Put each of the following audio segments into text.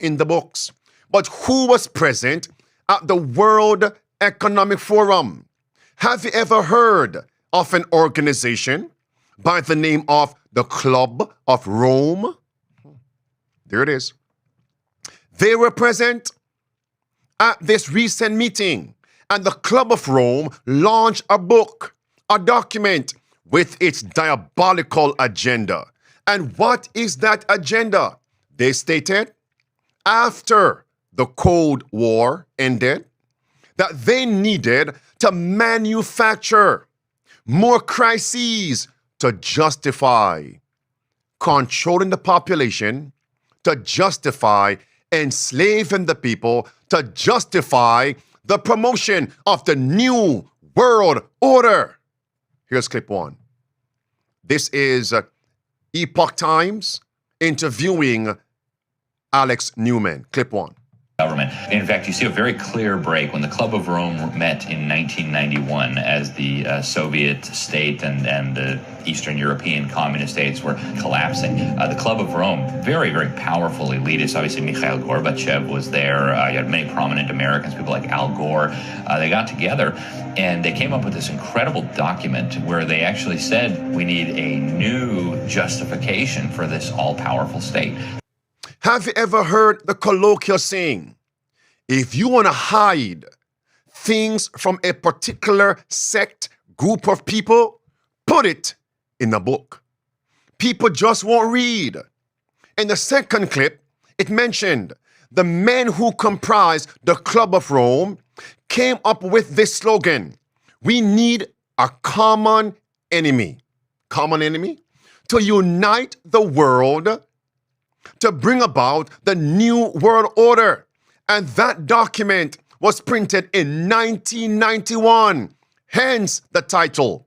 in the books. But who was present at the World Economic Forum? Have you ever heard of an organization by the name of the Club of Rome? There it is. They were present at this recent meeting, and the Club of Rome launched a book, a document with its diabolical agenda. And what is that agenda? They stated, after the Cold War ended, that they needed to manufacture more crises to justify controlling the population, to justify enslaving the people, to justify the promotion of the new world order. Here's clip one. This is Epoch Times interviewing Alex Newman. Clip one. Government. In fact, you see a very clear break when the Club of Rome met in 1991 as the Soviet state and the Eastern European communist states were collapsing. The Club of Rome, very, very powerful elitists. Obviously, Mikhail Gorbachev was there. You had many prominent Americans, people like Al Gore. They got together and they came up with this incredible document where they actually said we need a new justification for this all-powerful state. Have you ever heard the colloquial saying, if you want to hide things from a particular sect, group of people, put it in a book. People just won't read. In the second clip, it mentioned the men who comprise the Club of Rome came up with this slogan, we need a common enemy. Common enemy? To unite the world, to bring about the new world order. And that document was printed in 1991, hence the title.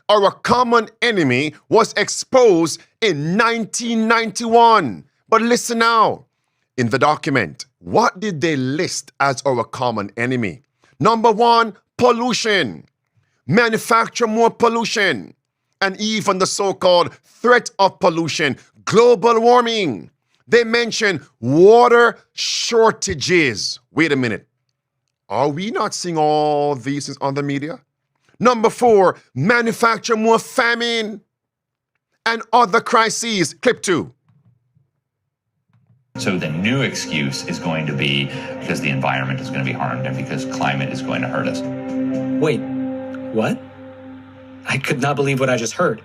Our common enemy was exposed in 1991. But listen now, in the document, what did they list as our common enemy? Number one, pollution. Manufacture more pollution. And even the so-called threat of pollution, global warming. They mention water shortages. Wait a minute. Are we not seeing all these on the media? Number four, manufacture more famine and other crises. Clip two. So the new excuse is going to be because the environment is going to be harmed and because climate is going to hurt us. Wait, what? I could not believe what I just heard.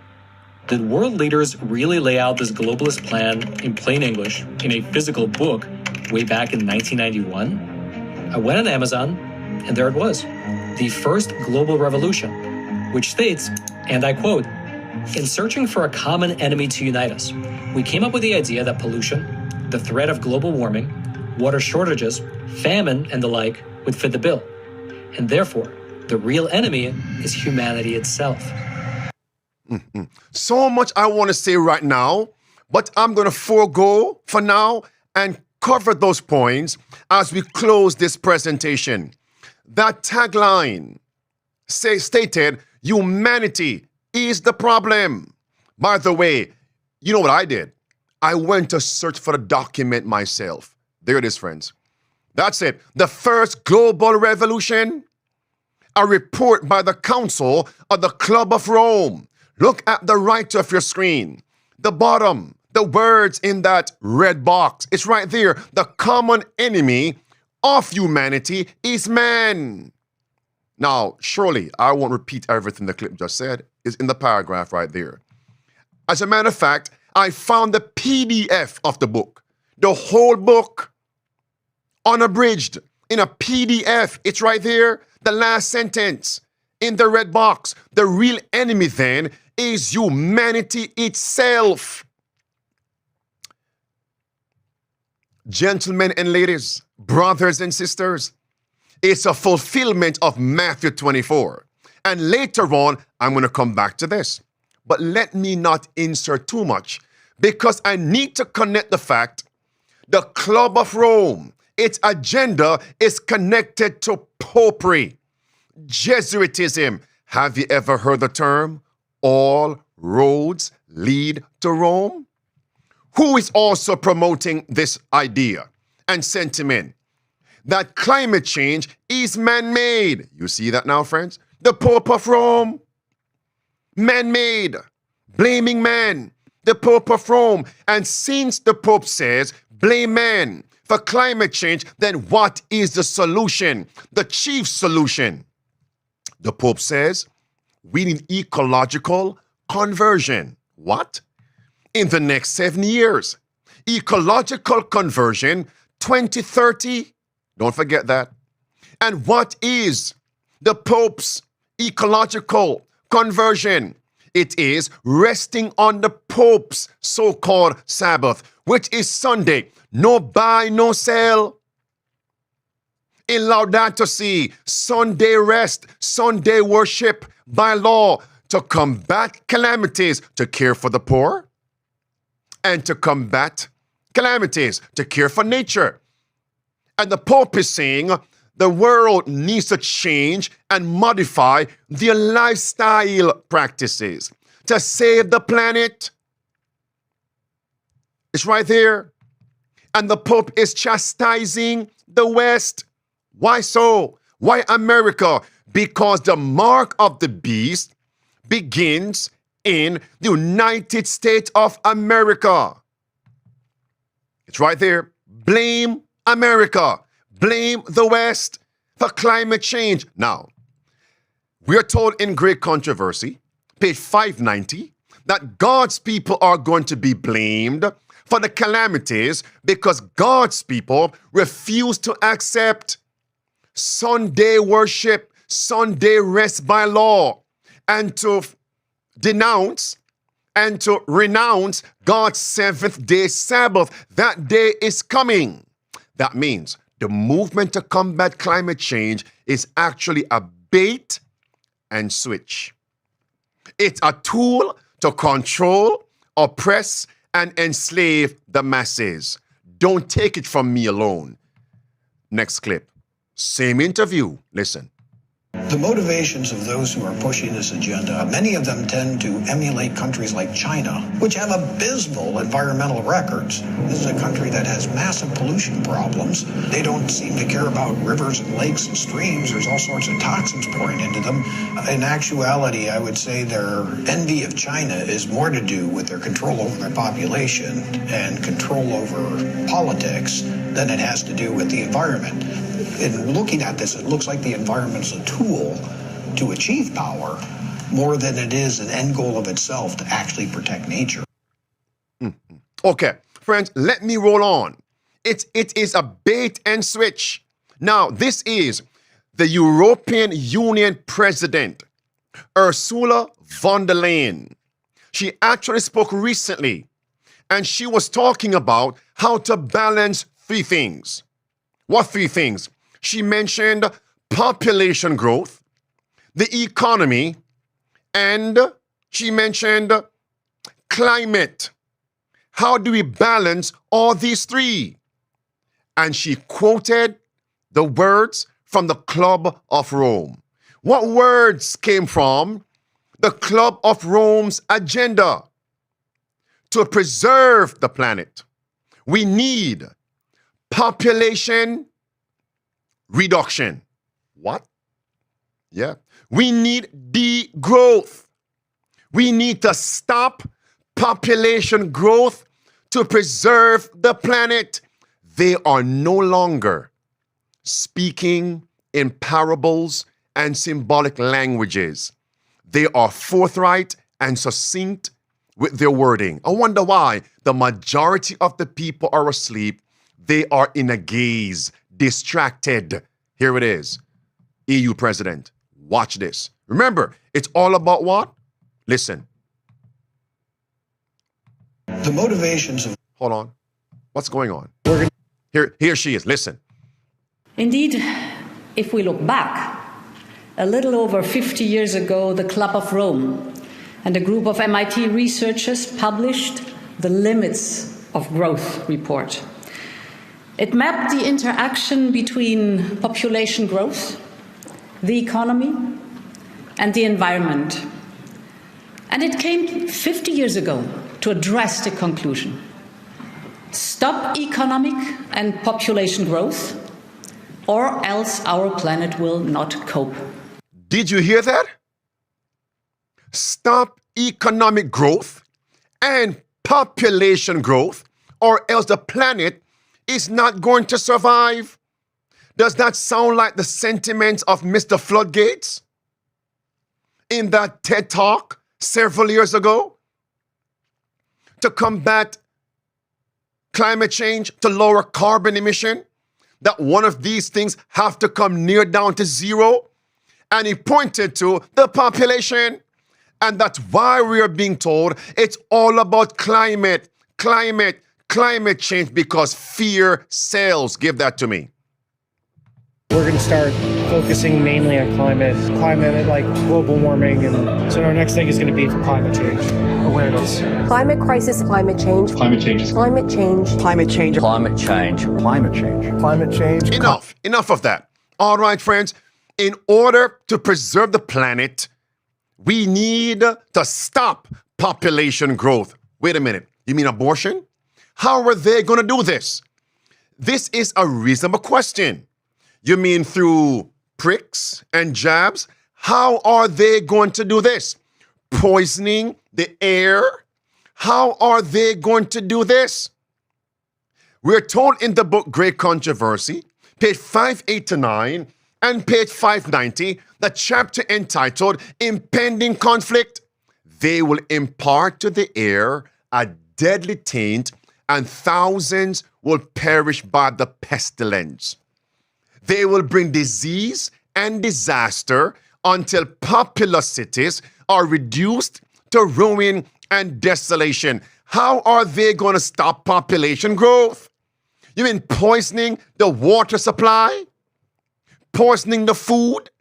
Did world leaders really lay out this globalist plan in plain English in a physical book way back in 1991? I went on Amazon, and there it was. The First Global Revolution, which states, and I quote, in searching for a common enemy to unite us, we came up with the idea that pollution, the threat of global warming, water shortages, famine, and the like would fit the bill. And therefore, the real enemy is humanity itself. So much I want to say right now, but I'm going to forego for now and cover those points as we close this presentation. That tagline stated, humanity is the problem. By the way, you know what I did? I went to search for the document myself. There it is, friends. That's it. The First Global Revolution, a report by the Council of the Club of Rome. Look at the right of your screen. The bottom, the words in that red box. It's right there. The common enemy of humanity is man. Now, surely I won't repeat everything the clip just said. It's in the paragraph right there. As a matter of fact, I found the PDF of the book. The whole book, unabridged, in a PDF. It's right there. The last sentence in the red box. The real enemy then is humanity itself. Gentlemen and ladies, brothers and sisters, it's a fulfillment of Matthew 24. And later on, I'm going to come back to this. But let me not insert too much because I need to connect the fact the Club of Rome, its agenda is connected to popery, Jesuitism. Have you ever heard the term, all roads lead to Rome? Who is also promoting this idea? and sentiment that climate change is man-made. You see that now, friends? The Pope of Rome, man-made, blaming man, the Pope of Rome. And since the Pope says, blame man for climate change, then what is the solution? The chief solution. The Pope says, we need ecological conversion. What? In the next 7 years. Ecological conversion, 2030. Don't forget that. And what is the Pope's ecological conversion? It is resting on the Pope's so-called Sabbath, which is Sunday. No buy, no sell. In Laudato Si, Sunday rest, Sunday worship by law to combat calamities, to care for the poor, and to combat calamities, to care for nature. And the Pope is saying the world needs to change and modify their lifestyle practices to save the planet. It's right there. And the Pope is chastising the West. Why so? Why America? Because the mark of the beast begins in the United States of America. It's right there. Blame America. Blame the West for climate change. Now, we are told in Great Controversy, page 590, that God's people are going to be blamed for the calamities because God's people refuse to accept Sunday worship, Sunday rest by law, and to denounce and to renounce God's seventh-day Sabbath. That day is coming. That means the movement to combat climate change is actually a bait and switch. It's a tool to control, oppress, and enslave the masses. Don't take it from me alone. Next clip. Same interview. Listen. The motivations of those who are pushing this agenda, many of them tend to emulate countries like China, which have abysmal environmental records. This is a country that has massive pollution problems. They don't seem to care about rivers and lakes and streams. There's all sorts of toxins pouring into them. In actuality, I would say their envy of China is more to do with their control over their population and control over politics than it has to do with the environment. In looking at this, it looks like the environment's a tool to achieve power more than it is an end goal of itself to actually protect nature. Okay, friends, let me roll on. It is a bait and switch. Now, this is the European Union President, Ursula von der Leyen. She actually spoke recently, and she was talking about how to balance three things. What three things? She mentioned population growth, the economy, and she mentioned climate. How do we balance all these three? And she quoted the words from the Club of Rome. What words came from the Club of Rome's agenda? To preserve the planet, we need population reduction. What? Yeah. We need degrowth. We need to stop population growth to preserve the planet. They are no longer speaking in parables and symbolic languages. They are forthright and succinct with their wording. I wonder why the majority of the people are asleep. They are in a gaze, distracted. Here it is. EU president, watch this. Remember, it's all about what? Listen. The motivations of... Hold on. What's going on? Here she is. Listen. Indeed, if we look back, a little over 50 years ago, the Club of Rome and a group of MIT researchers published the Limits of Growth report. It mapped the interaction between population growth, the economy, and the environment. And it came 50 years ago to a drastic conclusion. Stop economic and population growth, or else our planet will not cope. Did you hear that? Stop economic growth and population growth, or else the planet is not going to survive. Does that sound like the sentiments of Mr. Floodgates in that TED Talk several years ago? To combat climate change, to lower carbon emission, that one of these things have to come near down to zero. And he pointed to the population. And that's why we are being told it's all about climate change, because fear sells. Give that to me. We're going to start focusing mainly on climate like global warming. And so our next thing is going to be climate change awareness. Climate crisis, climate change. Climate change. Climate change. Climate change. Climate change. Climate change. Climate change. Enough of that. All right, friends. In order to preserve the planet, we need to stop population growth. Wait a minute. You mean abortion? How are they going to do this? This is a reasonable question. You mean through pricks and jabs? How are they going to do this? Poisoning the air? How are they going to do this? We're told in the book Great Controversy, page 589 and page 590, the chapter entitled Impending Conflict. They will impart to the air a deadly taint, and thousands will perish by the pestilence. They will bring disease and disaster until populous cities are reduced to ruin and desolation. How are they going to stop population growth? You mean poisoning the water supply? Poisoning the food?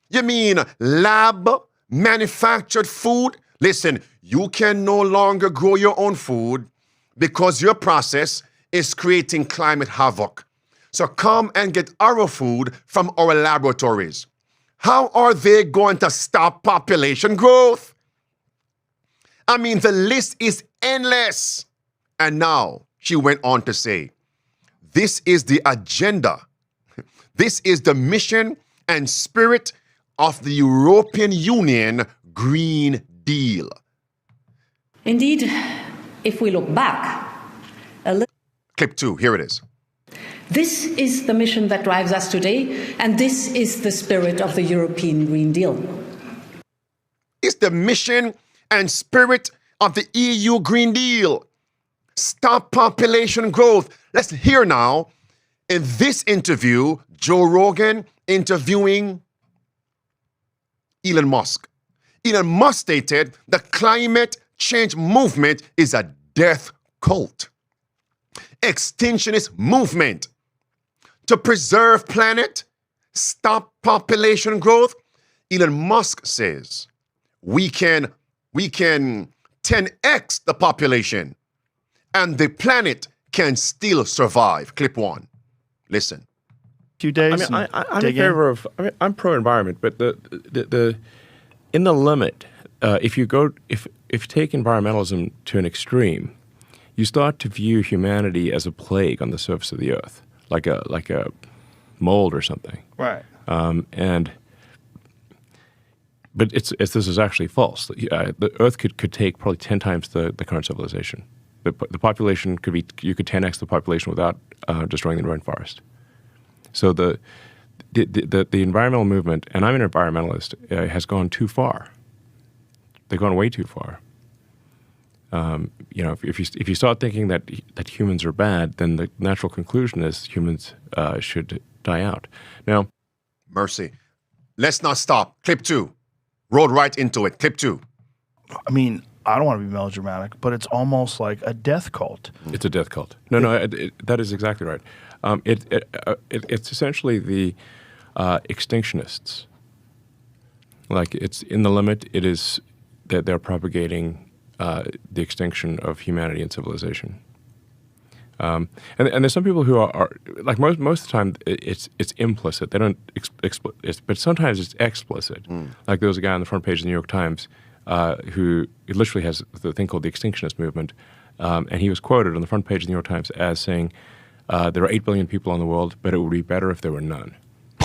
You mean lab manufactured food? Listen, you can no longer grow your own food because your process is creating climate havoc. So come and get our food from our laboratories. How are they going to stop population growth? I mean, the list is endless. And now she went on to say, this is the agenda. This is the mission and spirit of the European Union Green Deal. Indeed, if we look back a little, Clip 2, here it is. this is the mission that drives us today, and this is the spirit of the European Green Deal. It's the mission and spirit of the EU Green Deal. Stop population growth. Let's hear now, in this interview, Joe Rogan interviewing Elon Musk. Elon Musk stated the climate change movement is a death cult. Extinctionist movement to preserve planet, stop population growth. Elon Musk says we can 10x the population and the planet can still survive. Clip 1. Listen. Few days. I'm in favor of. I'm pro-environment, but the in the limit, if you take environmentalism to an extreme, you start to view humanity as a plague on the surface of the earth, like a mold or something. Right. But this is actually false. The Earth could take probably 10 times the current civilization. The population you could 10x the population without destroying the rainforest. So the environmental movement, and I'm an environmentalist, has gone too far. They've gone way too far. If you start thinking that humans are bad, then the natural conclusion is humans should die out. Now, mercy. Let's not stop. Clip 2. Rolled right into it. Clip 2. I mean, I don't want to be melodramatic, but it's almost like a death cult. It's a death cult. No, that is exactly right. It's essentially the extinctionists. Like, it's in the limit. It is that they're propagating the extinction of humanity and civilization. And there's some people who are like most of the time it's implicit. They don't but sometimes it's explicit. Like there was a guy on the front page of the New York Times who literally has the thing called the extinctionist movement, And he was quoted on the front page of the New York Times as saying, there are 8 billion people in the world, but it would be better if there were none.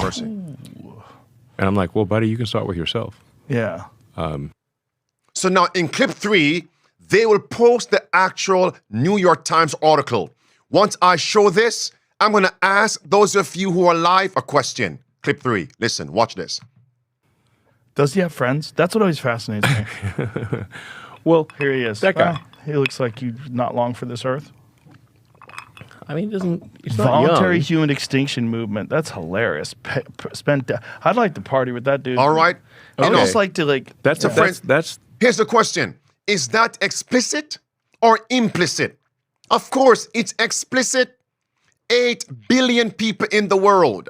Mercy. And I'm like, well, buddy, you can start with yourself. Yeah. So now in clip 3, they will post the actual New York Times article. Once I show this, I'm going to ask those of you who are live a question. Clip 3. Listen, watch this. Does he have friends? That's what always fascinates me. Well, Here he is. that guy. He looks like he's not long for this earth. I mean, he's not Voluntary young. human extinction movement. That's hilarious. I'd like to party with that dude. All right. I'd Okay. just like to That's a friend. that's Here's the question. Is that explicit or implicit? Of course, it's explicit. 8 billion people in the world.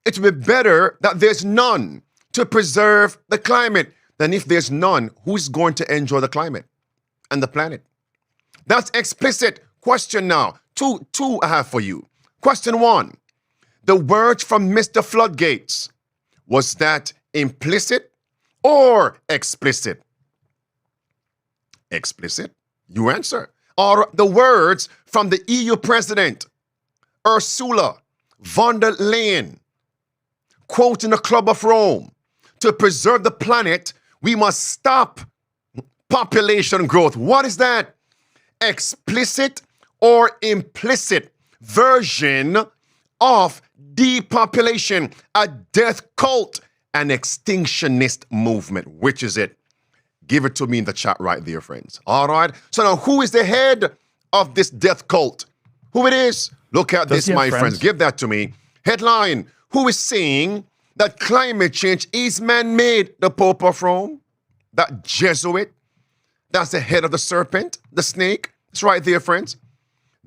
It would be better that there's none to preserve the climate than if there's none, who's going to enjoy the climate and the planet? That's explicit. Question now. Two I have for you. Question 1. The words from Mr. Floodgates, was that implicit or explicit? Explicit. You answer. Or the words from the EU president, Ursula von der Leyen, quoting the Club of Rome, to preserve the planet, we must stop population growth. What is that? Explicit or implicit version of depopulation, a death cult, an extinctionist movement. Which is it? Give it to me in the chat right there, friends. All right. So now, who is the head of this death cult? Who it is? Look at Does this, he have my friends? friends. Give that to me. Headline, who is saying that climate change is man-made? The Pope of Rome, that Jesuit, that's the head of the serpent, the snake. It's right there, friends.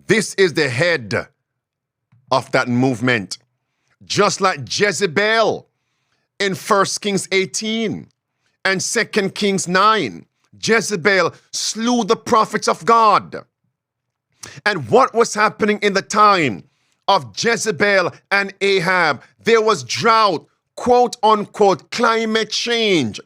This is the head of that movement. Just like Jezebel in 1 Kings 18 and 2 Kings 9. Jezebel slew the prophets of God. And what was happening in the time of Jezebel and Ahab? There was drought, quote unquote, climate change.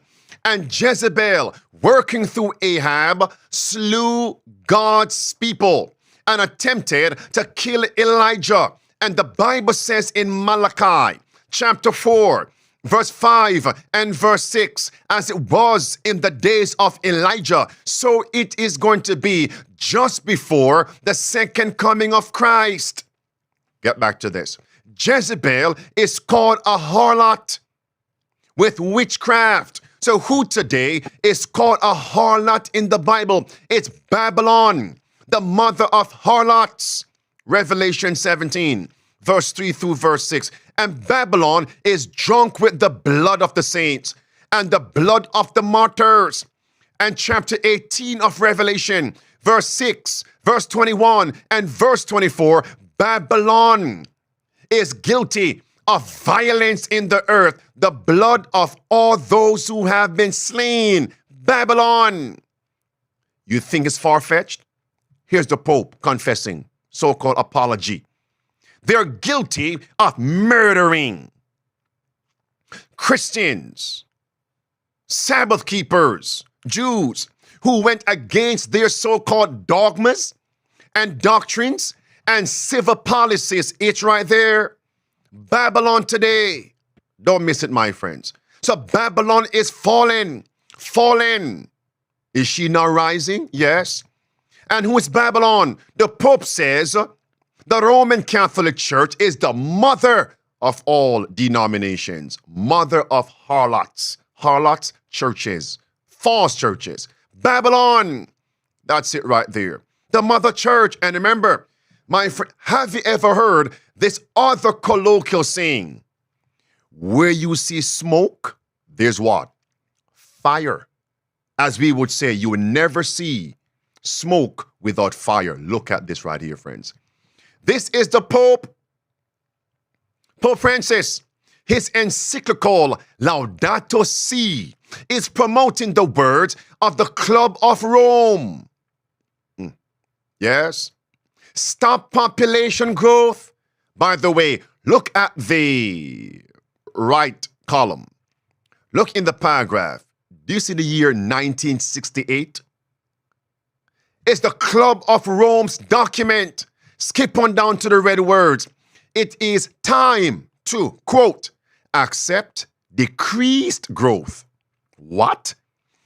And Jezebel, working through Ahab, slew God's people and attempted to kill Elijah. And the Bible says in Malachi chapter 4, verse 5 and verse 6, as it was in the days of Elijah, so it is going to be just before the second coming of Christ. Get back to this. Jezebel is called a harlot with witchcraft. So who today is called a harlot in the Bible? It's Babylon, the mother of harlots. Revelation 17, verse 3 through verse 6. And Babylon is drunk with the blood of the saints and the blood of the martyrs. And chapter 18 of Revelation, verse 6, verse 21, and verse 24, Babylon is guilty of violence in the earth, the blood of all those who have been slain. Babylon. You think it's far-fetched? Here's the Pope confessing, so-called apology. They're guilty of murdering Christians, Sabbath keepers, Jews, who went against their so-called dogmas and doctrines and civil policies. It's right there. Babylon today. Don't miss it, my friends. So Babylon is fallen. Fallen. Is she now rising? Yes. And who is Babylon? The Pope says the Roman Catholic Church is the mother of all denominations. Mother of harlots. Harlots churches. False churches. Babylon. That's it right there. The mother church. And remember, my friend, have you ever heard this other colloquial saying? Where you see smoke, there's what? Fire. As we would say, you would never see smoke without fire. Look at this right here, friends. This is the Pope. Pope Francis. His encyclical Laudato Si is promoting the words of the Club of Rome. Yes. Stop population growth. By the way, look at the right column. Look in the paragraph. Do you see the year 1968? It's the Club of Rome's document. Skip on down to the red words. It is time to, quote, accept decreased growth. What?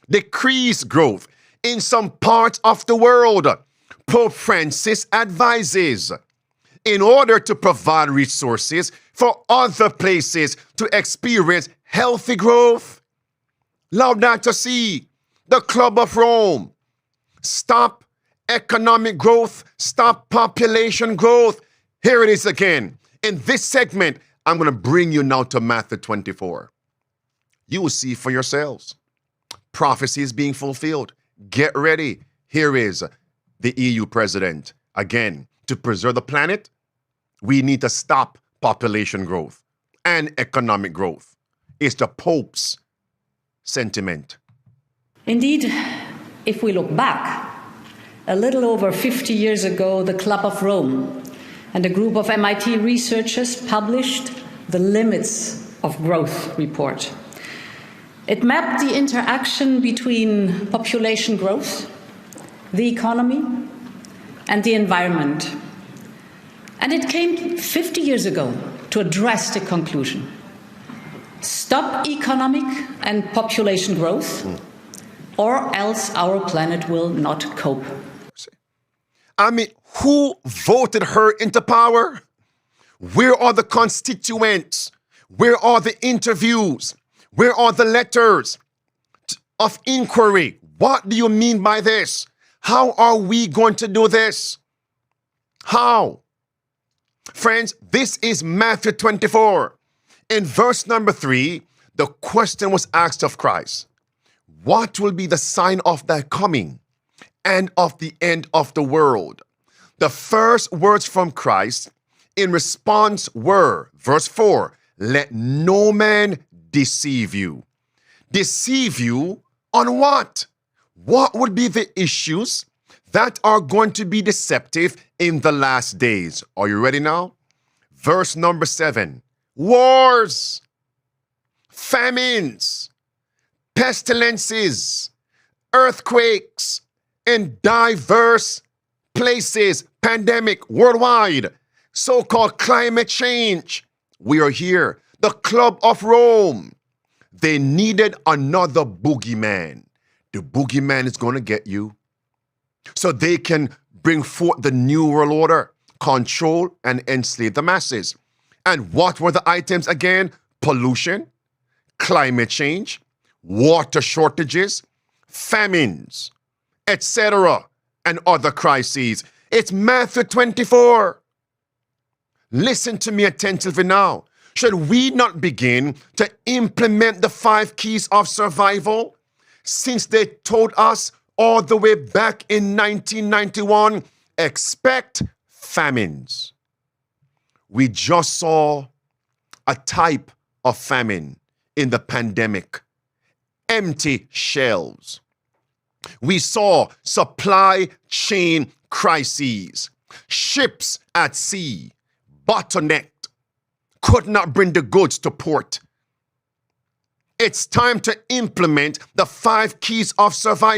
Decreased growth in some parts of the world. Pope Francis advises in order to provide resources for other places to experience healthy growth. Laudato Si, the Club of Rome. Stop economic growth, stop population growth. Here it is again. In this segment, I'm going to bring you now to Matthew 24. You will see for yourselves. Prophecy is being fulfilled. Get ready. Here is the EU president. Again, to preserve the planet, we need to stop population growth and economic growth. It's the Pope's sentiment. Indeed, if we look back, a little over 50 years ago, the Club of Rome and a group of MIT researchers published the Limits of Growth report. It mapped the interaction between population growth, the economy, and the environment. And it came 50 years ago to a drastic conclusion. Stop economic and population growth, or else our planet will not cope. I mean, who voted her into power? Where are the constituents? Where are the interviews? Where are the letters of inquiry? What do you mean by this? How are we going to do this? How? Friends, this is Matthew 24. In verse number 3, the question was asked of Christ. What will be the sign of thy coming and of the end of the world? The first words from Christ in response were, verse 4, let no man deceive you. Deceive you on what? What would be the issues that are going to be deceptive in the last days? Are you ready now? Verse number 7, wars, famines, pestilences, earthquakes in diverse places, pandemic worldwide, so-called climate change. We are here. The Club of Rome. They needed another boogeyman. The boogeyman is going to get you. So they can bring forth the new world order, control and enslave the masses. And what were the items again? Pollution, climate change, water shortages, famines, etc., and other crises. It's Matthew 24. Listen to me attentively now. Should we not begin to implement the 5 keys of survival? Since they told us all the way back in 1991, expect famines. We just saw a type of famine in the pandemic. Empty shelves. We saw supply chain crises. Ships at sea, bottlenecked, could not bring the goods to port. It's time to implement the 5 keys of survival.